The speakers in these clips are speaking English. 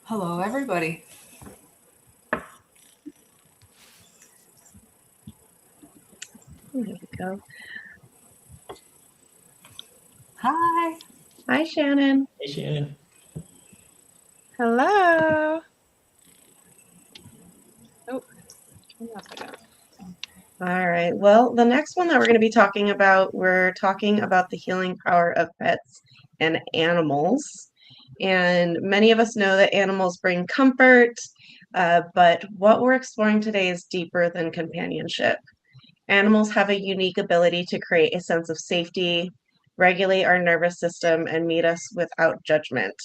Hello, everybody. There we go. Hi. Hi, Shannon. Hey, Shannon. Hello. Oh, turn that back on. All right. Well, the next one that we're going to be talking about, we're talking about the healing power of pets and animals. And many of us know that animals bring comfort, but what we're exploring today is deeper than companionship. Animals have a unique ability to create a sense of safety, regulate our nervous system, and meet us without judgment.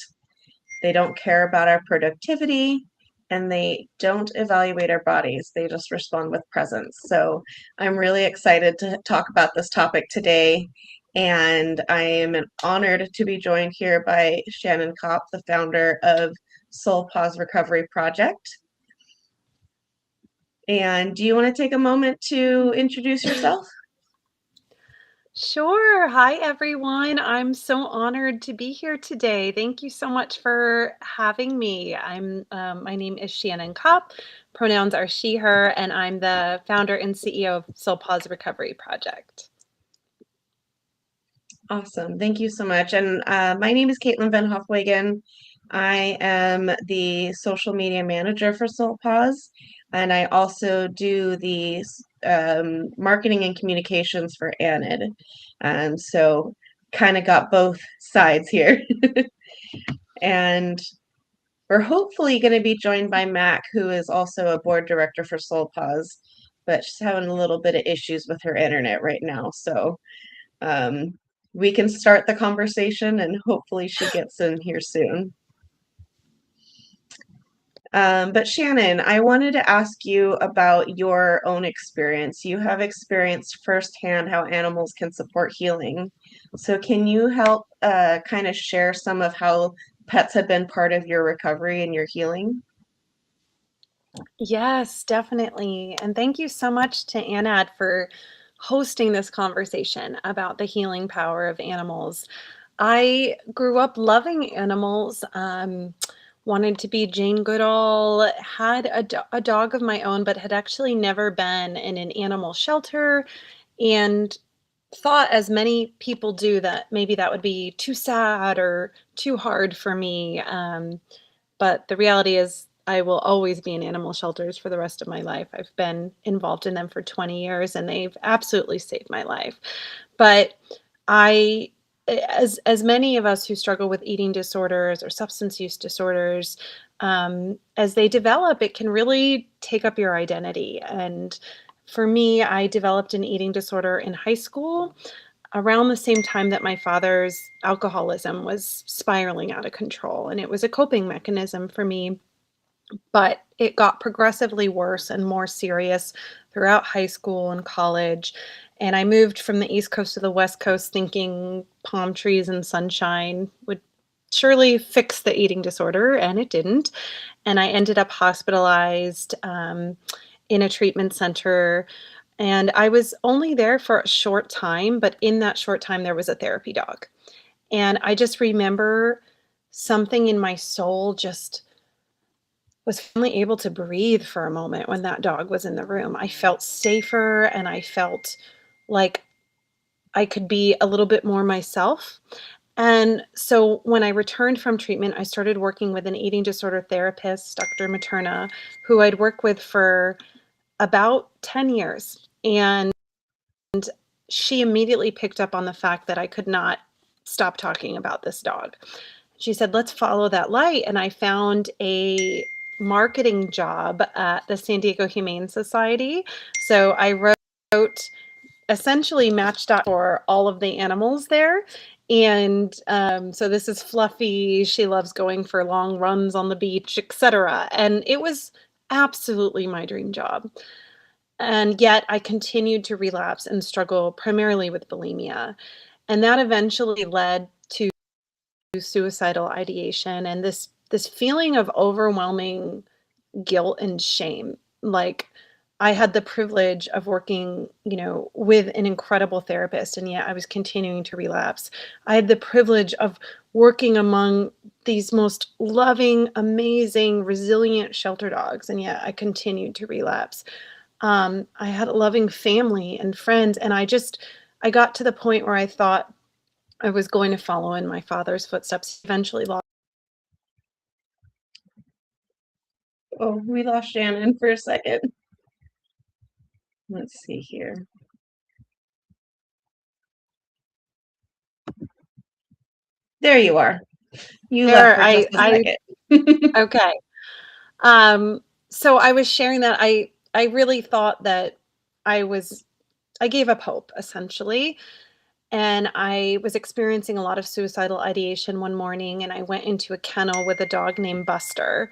They don't care about our productivity and they don't evaluate our bodies. They just respond with presence. So I'm really excited to talk about this topic today. And I am honored to be joined here by Shannon Kopp, the founder of SoulPaws Recovery Project. And do you want to take a moment to introduce yourself? Sure. Hi, everyone. I'm so honored to be here today. Thank you so much for having me. My name is Shannon Kopp. Pronouns are she, her, and I'm the founder and CEO of SoulPaws Recovery Project. Awesome. Thank you so much. And my name is Caitlin Van Hofwegen. I am the social media manager for SoulPaws, and I also do the marketing and communications for ANID. So kind of got both sides here. And we're hopefully going to be joined by Mac, who is also a board director for SoulPaws, but she's having a little bit of issues with her internet right now. So we can start the conversation and hopefully she gets in here soon. But Shannon, I wanted to ask you about your own experience. You have experienced firsthand how animals can support healing. So can you help kind of share some of how pets have been part of your recovery and your healing? Yes, definitely. And thank you so much to Anad for hosting this conversation about the healing power of animals. I grew up loving animals, wanted to be Jane Goodall, had a dog of my own, but had actually never been in an animal shelter and thought, as many people do, that maybe that would be too sad or too hard for me. But the reality is, I will always be in animal shelters for the rest of my life. I've been involved in them for 20 years and they've absolutely saved my life. But I, as many of us who struggle with eating disorders or substance use disorders, as they develop, it can really take up your identity. And for me, I developed an eating disorder in high school around the same time that my father's alcoholism was spiraling out of control. And it was a coping mechanism for me, but it got progressively worse and more serious throughout high school and college. And I moved from the East Coast to the West Coast thinking palm trees and sunshine would surely fix the eating disorder, and it didn't. And I ended up hospitalized in a treatment center. And I was only there for a short time, but in that short time, there was a therapy dog. And I just remember something in my soul just was finally able to breathe for a moment when that dog was in the room. I felt safer and I felt like I could be a little bit more myself. And so when I returned from treatment, I started working with an eating disorder therapist, Dr. Materna, who I'd worked with for about 10 years. And she immediately picked up on the fact that I could not stop talking about this dog. She said, let's follow that light. And I found a marketing job at the San Diego Humane Society. So I wrote essentially match.com for all of the animals there. And so this is Fluffy. She loves going for long runs on the beach, etc. And it was absolutely my dream job. And yet I continued to relapse and struggle primarily with bulimia. And that eventually led to suicidal ideation and this feeling of overwhelming guilt and shame. Like, I had the privilege of working, with an incredible therapist, and yet I was continuing to relapse. I had the privilege of working among these most loving, amazing, resilient shelter dogs, and yet I continued to relapse. I had a loving family and friends, and I got to the point where I thought I was going to follow in my father's footsteps. Eventually lost. Oh, we lost Shannon for a second. Let's see here. There you are. You left There, for just a second. okay. So I was sharing that I really thought that I gave up hope essentially. And I was experiencing a lot of suicidal ideation one morning, and I went into a kennel with a dog named Buster.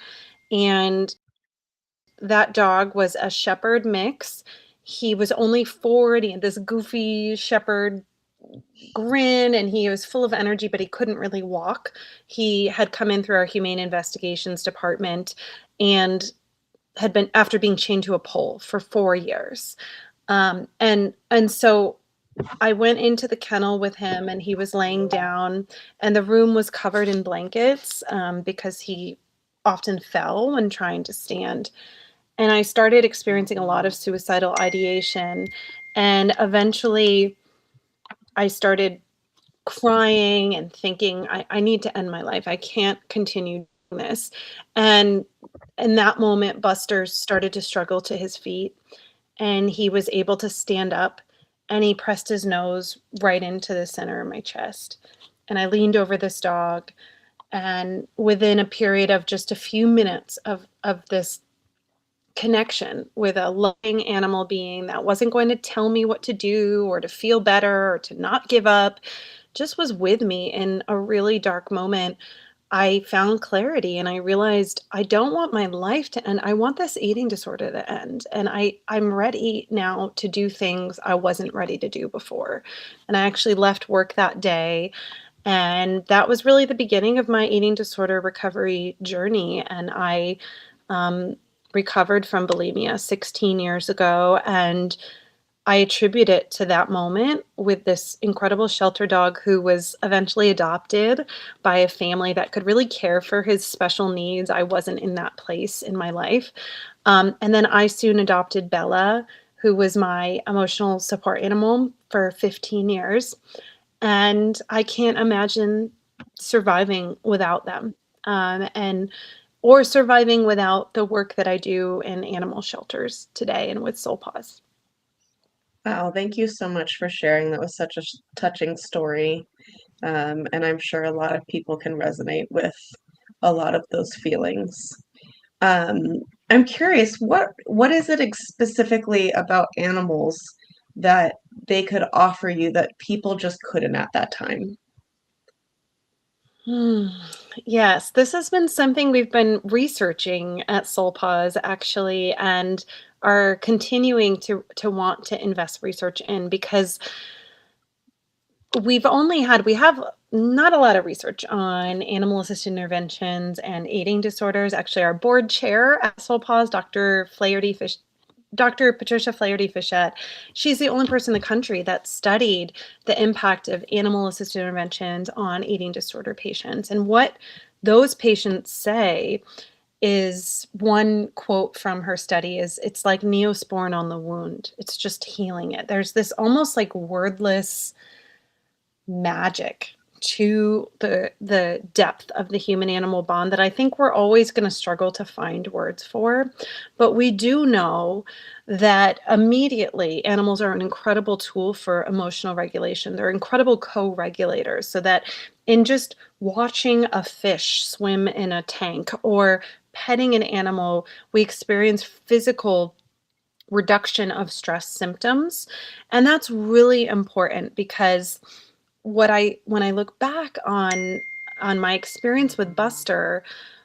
And that dog was a shepherd mix. He was only 4 and he had this goofy shepherd grin, and he was full of energy, but he couldn't really walk. He had come in through our humane investigations department and had been after being chained to a pole for 4 years. And so I went into the kennel with him, and he was laying down, and the room was covered in blankets because he often fell when trying to stand. And I started experiencing a lot of suicidal ideation. And eventually, I started crying and thinking, I need to end my life. I can't continue doing this. And in that moment, Buster started to struggle to his feet, and he was able to stand up, and he pressed his nose right into the center of my chest. And I leaned over this dog, and within a period of just a few minutes of this connection with a loving animal being that wasn't going to tell me what to do or to feel better or to not give up, just was with me in a really dark moment, I found clarity, and I realized I don't want my life to end. I want this eating disorder to end. And I'm ready now to do things I wasn't ready to do before. And I actually left work that day. And that was really the beginning of my eating disorder recovery journey. And I um, recovered from bulimia 16 years ago. And I attribute it to that moment with this incredible shelter dog who was eventually adopted by a family that could really care for his special needs. I wasn't in that place in my life. And then I soon adopted Bella, who was my emotional support animal for 15 years. And I can't imagine surviving without them. And or surviving without the work that I do in animal shelters today and with SoulPaws. Wow, thank you so much for sharing. That was such a touching story. And I'm sure a lot of people can resonate with a lot of those feelings. Um, I'm curious, what is it specifically about animals that they could offer you that people just couldn't at that time? Hmm. Yes, this has been something we've been researching at SoulPaws actually, and are continuing to want to invest research in because we have not a lot of research on animal assisted interventions and eating disorders. Actually, our board chair at SoulPaws, Dr. Patricia Flaherty Fichette, she's the only person in the country that studied the impact of animal assisted interventions on eating disorder patients. And what those patients say is one quote from her study is, "It's like Neosporin on the wound. It's just healing it." There's this almost like wordless magic to the depth of the human animal bond that I think we're always going to struggle to find words for. But we do know that immediately animals are an incredible tool for emotional regulation. They're incredible co-regulators, so that in just watching a fish swim in a tank or petting an animal, we experience physical reduction of stress symptoms. And that's really important because when I look back on my experience with Buster,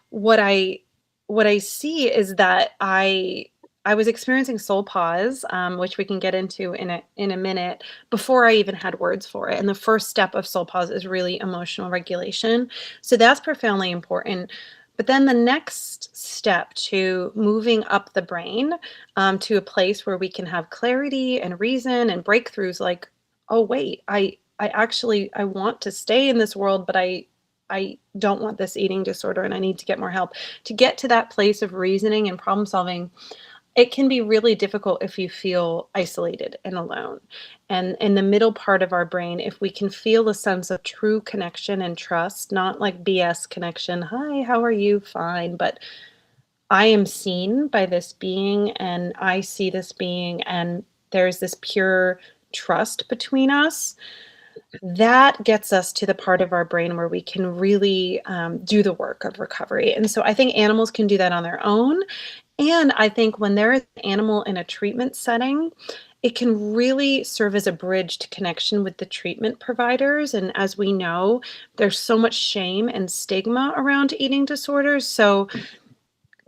what I what I see is that I was experiencing soul pause, which we can get into in a minute, before I even had words for it. And the first step of soul pause is really emotional regulation. So that's profoundly important. But then the next step to moving up the brain to a place where we can have clarity and reason and breakthroughs like, oh, wait, I want to stay in this world, but I don't want this eating disorder and I need to get more help. To get to that place of reasoning and problem solving, it can be really difficult if you feel isolated and alone. And in the middle part of our brain, if we can feel a sense of true connection and trust, not like BS connection, hi, how are you? Fine. But I am seen by this being and I see this being, and there's this pure trust between us. That gets us to the part of our brain where we can really do the work of recovery. And so I think animals can do that on their own. And I think when there is an animal in a treatment setting, it can really serve as a bridge to connection with the treatment providers. And as we know, there's so much shame and stigma around eating disorders. So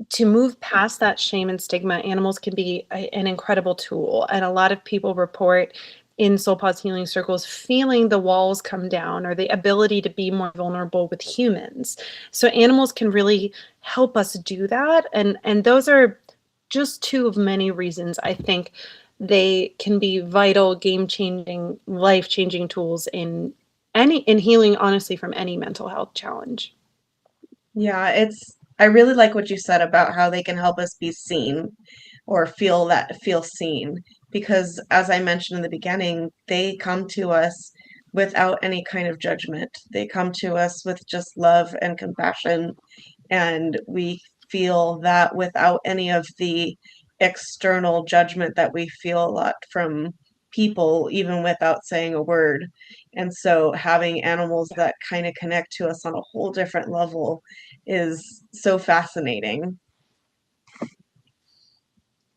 to move past that shame and stigma, animals can be an incredible tool. And a lot of people report in SoulPaws healing circles feeling the walls come down or the ability to be more vulnerable with humans. So animals can really help us do that. And those are just two of many reasons I think they can be vital, game-changing, life-changing tools in healing, honestly, from any mental health challenge. Yeah, I really like what you said about how they can help us be seen or feel seen, because as I mentioned in the beginning, they come to us without any kind of judgment. They come to us with just love and compassion, and we feel that without any of the external judgment that we feel a lot from people, even without saying a word. And so having animals that kind of connect to us on a whole different level is so fascinating.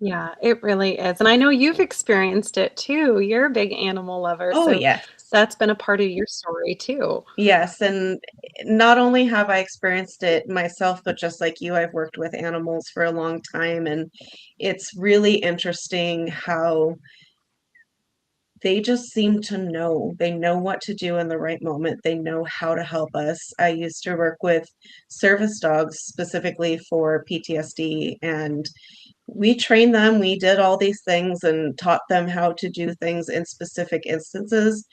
Yeah, it really is. And I know you've experienced it too. You're a big animal lover, Oh, so yes. that's been a part of your story too. Yes, and not only have I experienced it myself, but just like you, I've worked with animals for a long time, and it's really interesting how they just seem to know. They know what to do in the right moment. They know how to help us. I used to work with service dogs specifically for PTSD, and we trained them. We did all these things and taught them how to do things in specific instances,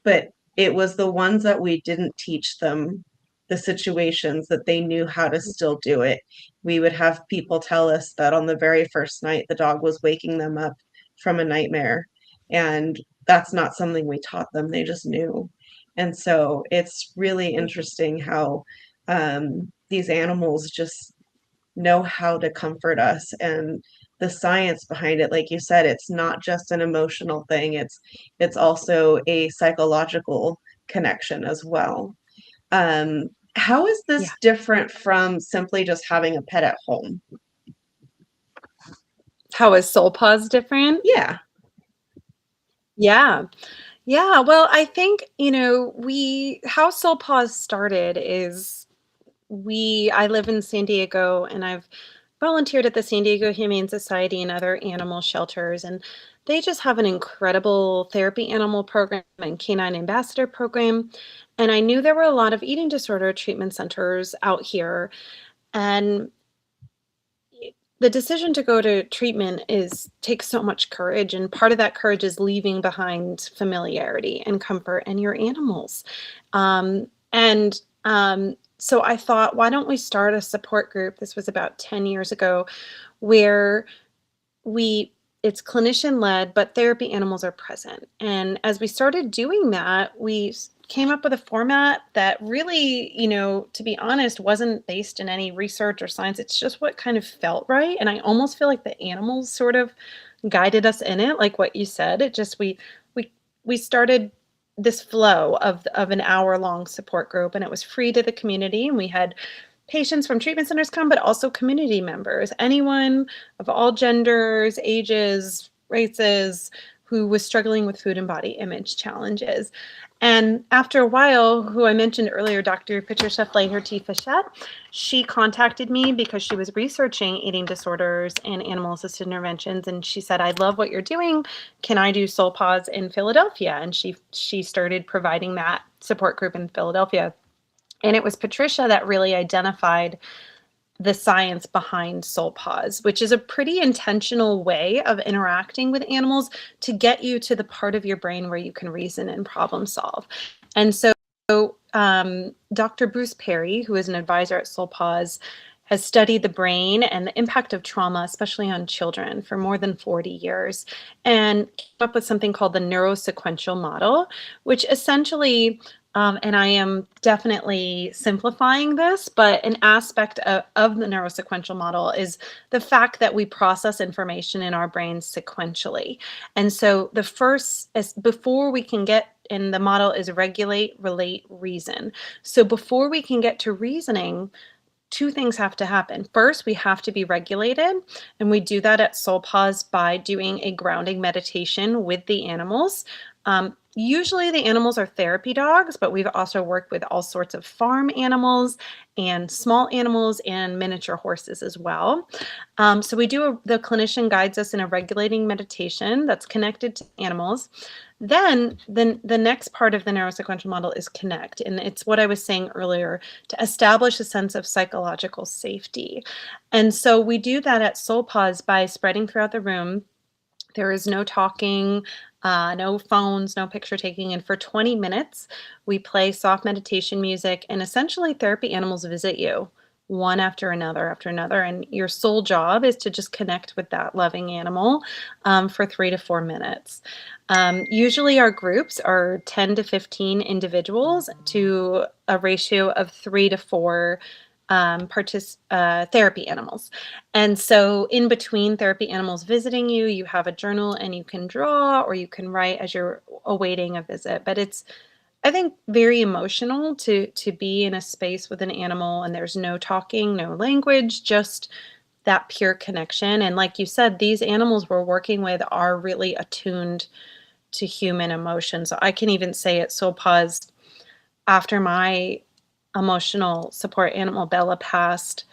but it was the ones that we didn't teach them the situations that they knew how to still do it. We would have people tell us that on the very first night the dog was waking them up from a nightmare, and that's not something we taught them. They just knew. And so it's really interesting how these animals just know how to comfort us, and the science behind it, like you said, it's not just an emotional thing, it's also a psychological connection as well. How is Yeah. this different from simply just having a pet at home? How is SoulPaws different? Yeah. Yeah. Yeah. Well, I think, how SoulPaws started is I live in San Diego and I've volunteered at the San Diego Humane Society and other animal shelters. And they just have an incredible therapy animal program and canine ambassador program. And I knew there were a lot of eating disorder treatment centers out here. And the decision to go to treatment takes so much courage, and part of that courage is leaving behind familiarity and comfort and your animals. So I thought, why don't we start a support group? This was about 10 years ago, where it's clinician led, but therapy animals are present. And as we started doing that, we came up with a format that really, to be honest, wasn't based in any research or science. It's just what kind of felt right. And I almost feel like the animals sort of guided us in it, like what you said. It just we started this flow of an hour-long support group, and it was free to the community. And we had patients from treatment centers come, but also community members, anyone of all genders, ages, races, who was struggling with food and body image challenges. And after a while, who I mentioned earlier, Dr. Patricia Flaherty-Fichette, she contacted me because she was researching eating disorders and animal-assisted interventions. And she said, I love what you're doing. Can I do SoulPaws in Philadelphia? And she started providing that support group in Philadelphia. And it was Patricia that really identified the science behind SoulPaws, which is a pretty intentional way of interacting with animals to get you to the part of your brain where you can reason and problem solve. And so So, Dr. Bruce Perry, who is an advisor at SoulPaws, has studied the brain and the impact of trauma, especially on children, for more than 40 years, and came up with something called the neurosequential model, which essentially, and I am definitely simplifying this, but an aspect of the neurosequential model is the fact that we process information in our brains sequentially. And so the first, before we can get, and the model is regulate, relate, reason. So before we can get to reasoning, two things have to happen. First, we have to be regulated, and we do that at SoulPaws by doing a grounding meditation with the animals. Usually the animals are therapy dogs, but we've also worked with all sorts of farm animals and small animals and miniature horses as well. So the clinician guides us in a regulating meditation that's connected to animals. Then the next part of the neurosequential model is connect. And it's what I was saying earlier, to establish a sense of psychological safety. And so we do that at SoulPaws by spreading throughout the room. There is no talking, no phones, no picture taking. And for 20 minutes, we play soft meditation music, and essentially therapy animals visit you one after another. And your sole job is to just connect with that loving animal for 3 to 4 minutes. Usually our groups are 10 to 15 individuals to a ratio of 3 to 4 therapy animals. And so in between therapy animals visiting you, you have a journal and you can draw or you can write as you're awaiting a visit. But it's, I think, very emotional to be in a space with an animal and there's no talking, no language, just that pure connection. And like you said, these animals we're working with are really attuned to human emotion. So I can even say at SoulPaws, after my emotional support animal Bella passed,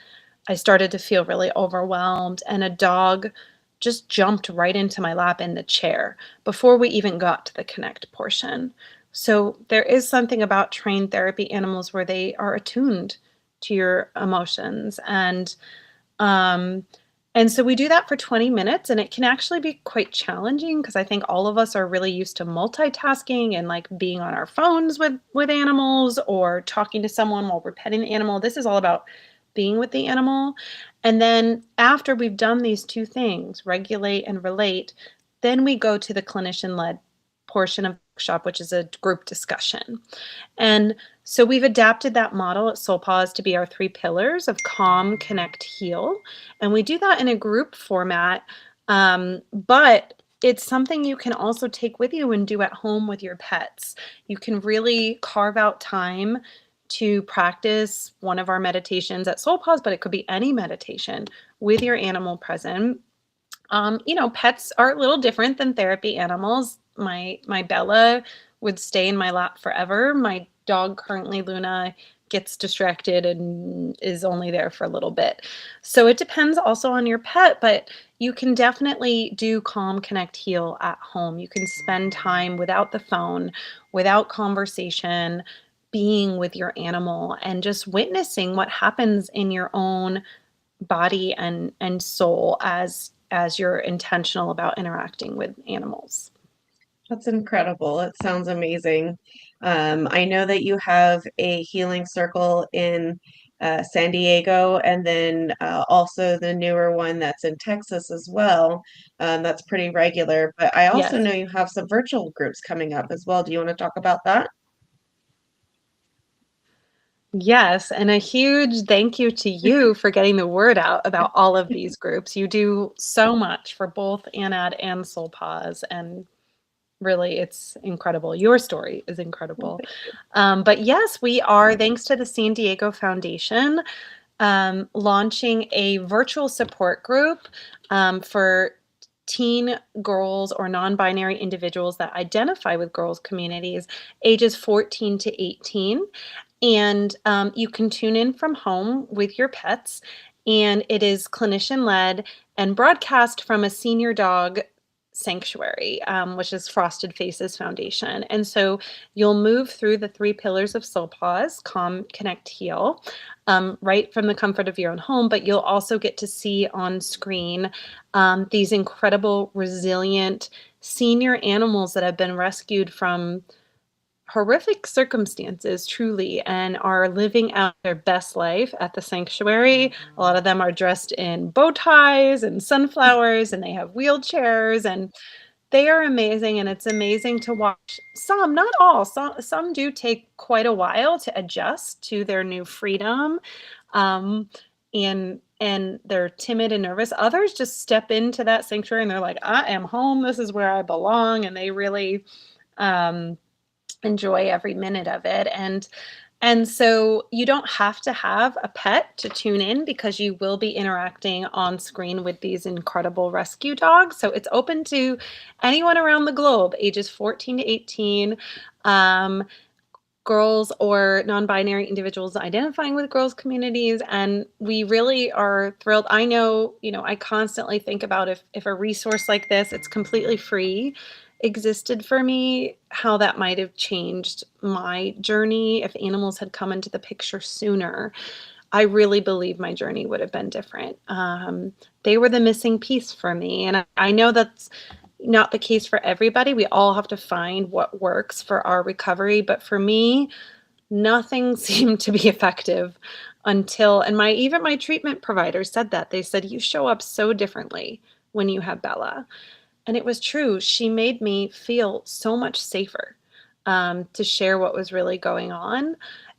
I started to feel really overwhelmed, and a dog just jumped right into my lap in the chair before we even got to the connect portion. So there is something about trained therapy animals where they are attuned to your emotions. Um, and so we do that for 20 minutes, and it can actually be quite challenging because I think all of us are really used to multitasking and like being on our phones with animals or talking to someone while we're petting the animal. This is all about being with the animal. And then after we've done these two things, regulate and relate, then we go to the clinician-led portion of the workshop, which is a group discussion. And so we've adapted that model at SoulPaws to be our 3 pillars of calm, connect, heal. And we do that in a group format, but it's something you can also take with you and do at home with your pets. You can really carve out time to practice one of our meditations at SoulPaws, but it could be any meditation with your animal present. Pets are a little different than therapy animals. My Bella would stay in my lap forever. My dog currently, Luna, gets distracted and is only there for a little bit. So it depends also on your pet, but you can definitely do calm, connect, heal at home. You can spend time without the phone, without conversation, being with your animal and just witnessing what happens in your own body and soul as you're intentional about interacting with animals. That's incredible. It sounds amazing. I know that you have a healing circle in San Diego, and then also the newer one that's in Texas as well. That's pretty regular. But I also Yes. know you have some virtual groups coming up as well. Do you want to talk about that? Yes, and a huge thank you to you for getting the word out about all of these groups. You do so much for both ANAD and SoulPaws, and really, it's incredible. Your story is incredible. But yes, we are, thanks to the San Diego Foundation, launching a virtual support group for teen girls or non-binary individuals that identify with girls' communities ages 14 to 18. And you can tune in from home with your pets, and it is clinician led and broadcast from a senior dog sanctuary, which is Frosted Faces Foundation. And so you'll move through the 3 pillars of SoulPaws, calm, connect, heal, right from the comfort of your own home, but you'll also get to see on screen these incredible, resilient senior animals that have been rescued from horrific circumstances, truly, and are living out their best life at the sanctuary. A lot of them are dressed in bow ties and sunflowers, and they have wheelchairs, and they are amazing. And it's amazing to watch. Some, not all, some do take quite a while to adjust to their new freedom. Um, and they're timid and nervous. Others just step into that sanctuary and they're like, I am home. This is where I belong. And they really um, enjoy every minute of it. And so you don't have to have a pet to tune in, because you will be interacting on screen with these incredible rescue dogs. So it's open to anyone around the globe, ages 14 to 18. Girls or non-binary individuals identifying with girls communities, and we really are thrilled. I know, I constantly think about if a resource like this, it's completely free, existed for me, how that might have changed my journey. If animals had come into the picture sooner, I really believe my journey would have been different. They were the missing piece for me, and I know that's not the case for everybody. We all have to find what works for our recovery. But for me, nothing seemed to be effective until, and even my treatment provider said that. They said, you show up so differently when you have Bella. And it was true. She made me feel so much safer to share what was really going on.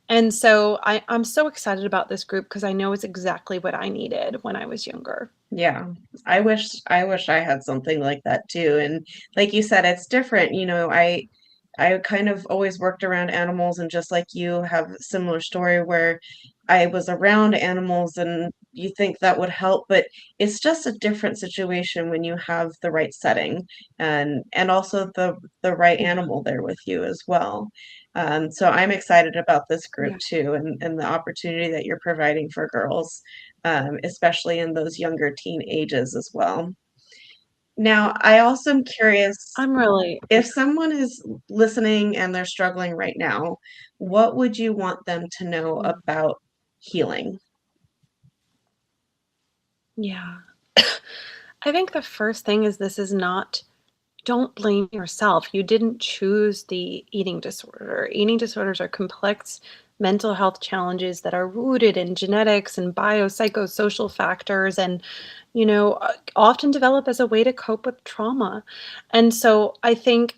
And so I'm so excited about this group, because I know it's exactly what I needed when I was younger. Yeah, I wish I had something like that too. And like you said, it's different. I kind of always worked around animals, and just like you have a similar story where I was around animals and you think that would help, but it's just a different situation when you have the right setting and also the right animal there with you as well. So I'm excited about this group Yeah. too, and the opportunity that you're providing for girls, especially in those younger teen ages as well. Now, I also am curious, I'm really, if someone is listening and they're struggling right now, what would you want them to know about healing? yeah. I think the first thing is, this is not, don't blame yourself. You didn't choose the eating disorder. Eating disorders are complex mental health challenges that are rooted in genetics and biopsychosocial factors, and often develop as a way to cope with trauma. And so I think,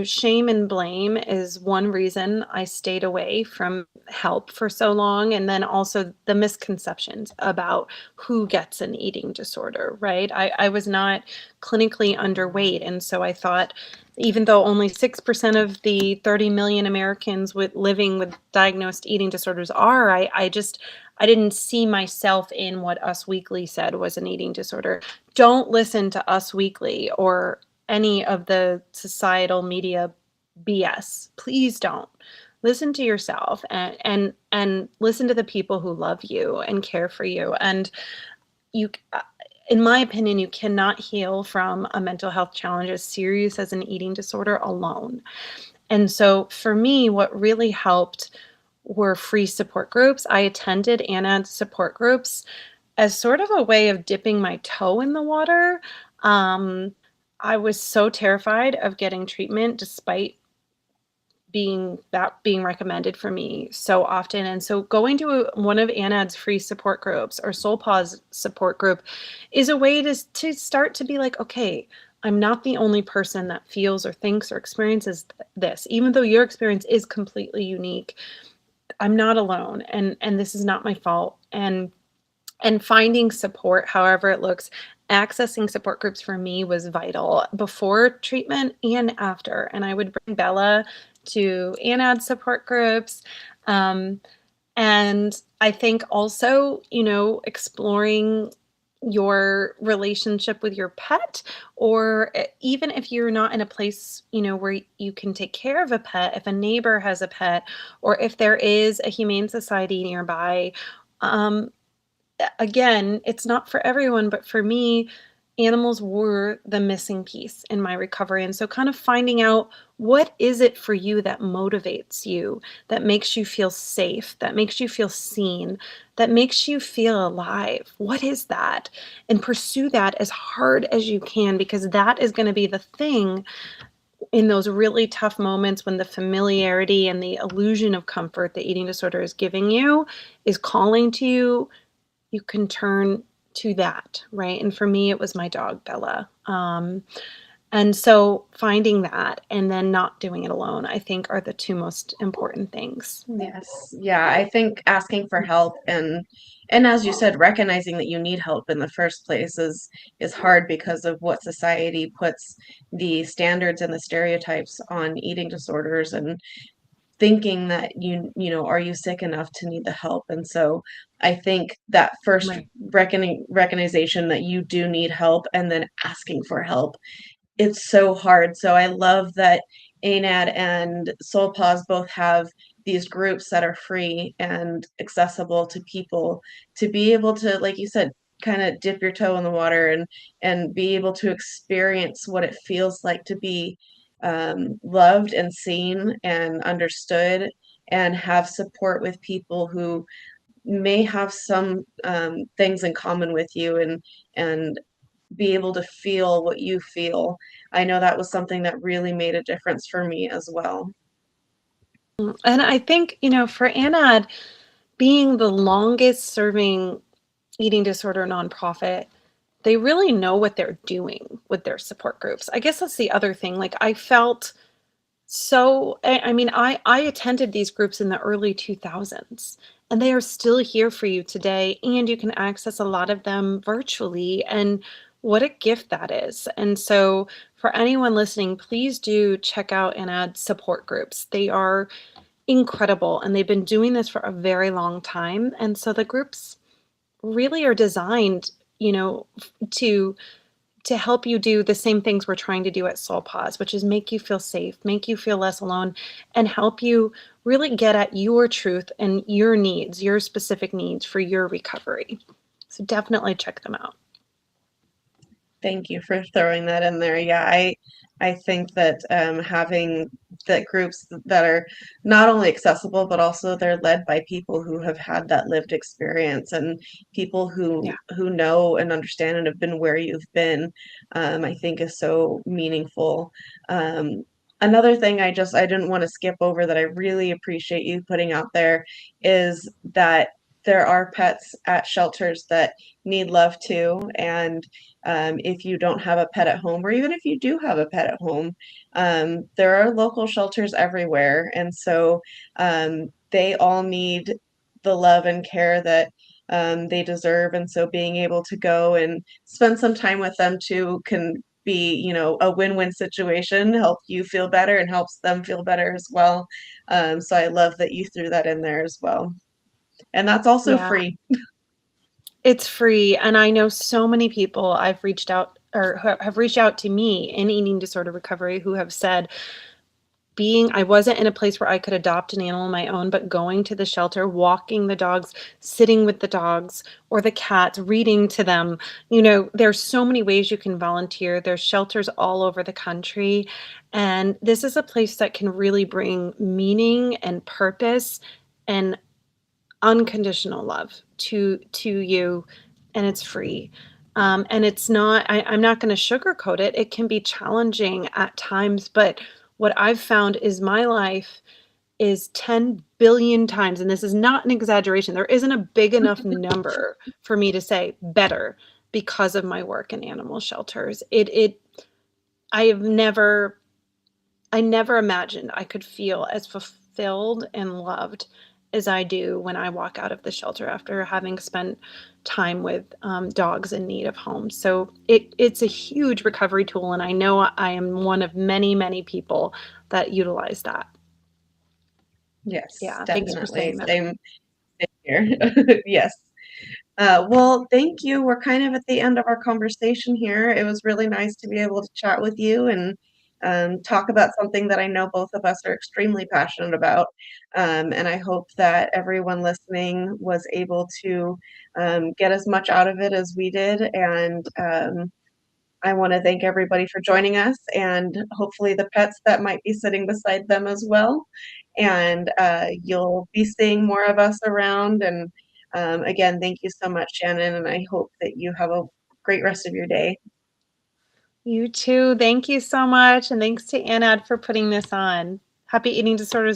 shame and blame is one reason I stayed away from help for so long. And then also the misconceptions about who gets an eating disorder, right? I was not clinically underweight. And so I thought, even though only 6% of the 30 million Americans living with diagnosed eating disorders are, I didn't see myself in what Us Weekly said was an eating disorder. Don't listen to Us Weekly or any of the societal media BS. Please don't. Listen to yourself, and listen to the people who love you and care for you. And you, in my opinion, you cannot heal from a mental health challenge as serious as an eating disorder alone. And so for me, what really helped were free support groups. I attended Anna's support groups as sort of a way of dipping my toe in the water. I was so terrified of getting treatment, despite being recommended for me so often. And so going to one of Anad's free support groups, or SoulPaws support group, is a way to start to be like, okay, I'm not the only person that feels or thinks or experiences this. Even though your experience is completely unique, I'm not alone, and this is not my fault. And finding support, however it looks, accessing support groups for me was vital before treatment and after. And I would bring Bella to Anad support groups. And I think also, exploring your relationship with your pet, or even if you're not in a place, where you can take care of a pet, if a neighbor has a pet, or if there is a humane society nearby. Again, it's not for everyone, but for me, animals were the missing piece in my recovery. And so kind of finding out, what is it for you that motivates you, that makes you feel safe, that makes you feel seen, that makes you feel alive? What is that? And pursue that as hard as you can, because that is going to be the thing in those really tough moments when the familiarity and the illusion of comfort the eating disorder is giving you is calling to you, you can turn to that, right? And for me, it was my dog, Bella. And so finding that and then not doing it alone, I think are the two most important things. Yes. Yeah, I think asking for help and as you said, recognizing that you need help in the first place is hard because of what society puts the standards and the stereotypes on eating disorders and thinking that you know, are you sick enough to need the help? And so I think that first Right. recognition that you do need help and then asking for help, it's so hard. So I love that ANAD and SoulPaws both have these groups that are free and accessible to people to be able to, like you said, kind of dip your toe in the water and be able to experience what it feels like to be loved and seen and understood and have support with people who may have some things in common with you and be able to feel what you feel. I know that was something that really made a difference for me as well. And I think, for ANAD being the longest serving eating disorder nonprofit, they really know what they're doing with their support groups. I guess that's the other thing. Like I felt so, I mean, I attended these groups in the early 2000s, and they are still here for you today, and you can access a lot of them virtually. And what a gift that is. And so, for anyone listening, please do check out and add support groups. They are incredible, and they've been doing this for a very long time. And so, the groups really are designed, to help you do the same things we're trying to do at Soul Pause, which is make you feel safe, make you feel less alone, and help you really get at your truth and your needs, your specific needs for your recovery. So definitely check them out. Thank you for throwing that in there. Yeah, I think that having that groups that are not only accessible, but also they're led by people who have had that lived experience and people Yeah. who know and understand and have been where you've been, I think is so meaningful. Another thing I didn't want to skip over that I really appreciate you putting out there is that there are pets at shelters that need love too, and if you don't have a pet at home, or even if you do have a pet at home, there are local shelters everywhere. And so they all need the love and care that they deserve. And so being able to go and spend some time with them too can be, you know, a win-win situation, help you feel better and helps them feel better as well. So I love that you threw that in there as well. And that's also Yeah, free. it's free. And I know so many people I've reached out or have reached out to me in eating disorder recovery who have said, I wasn't in a place where I could adopt an animal on my own, but going to the shelter, walking the dogs, sitting with the dogs or the cats, reading to them. There's so many ways you can volunteer. There's shelters all over the country. And this is a place that can really bring meaning and purpose and unconditional love to you, and it's free. And it's not, I'm not going to sugarcoat it. It can be challenging at times, but what I've found is my life is 10 billion times, and this is not an exaggeration. There isn't a big enough number for me to say better because of my work in animal shelters. I have never, I never imagined I could feel as fulfilled and loved as I do when I walk out of the shelter after having spent time with dogs in need of homes. So it's a huge recovery tool, and I know I am one of many, many people that utilize that. Yes, Yeah, thanks for definitely. saying that. Same here. Yes. Well, thank you. We're kind of at the end of our conversation here. It was really nice to be able to chat with you and talk about something that I know both of us are extremely passionate about. And I hope that everyone listening was able to get as much out of it as we did. And I want to thank everybody for joining us and hopefully the pets that might be sitting beside them as well. And you'll be seeing more of us around. And again, thank you so much, Shannon. And I hope that you have a great rest of your day. You too. Thank you so much. And thanks to Anad for putting this on. Happy Eating Disorders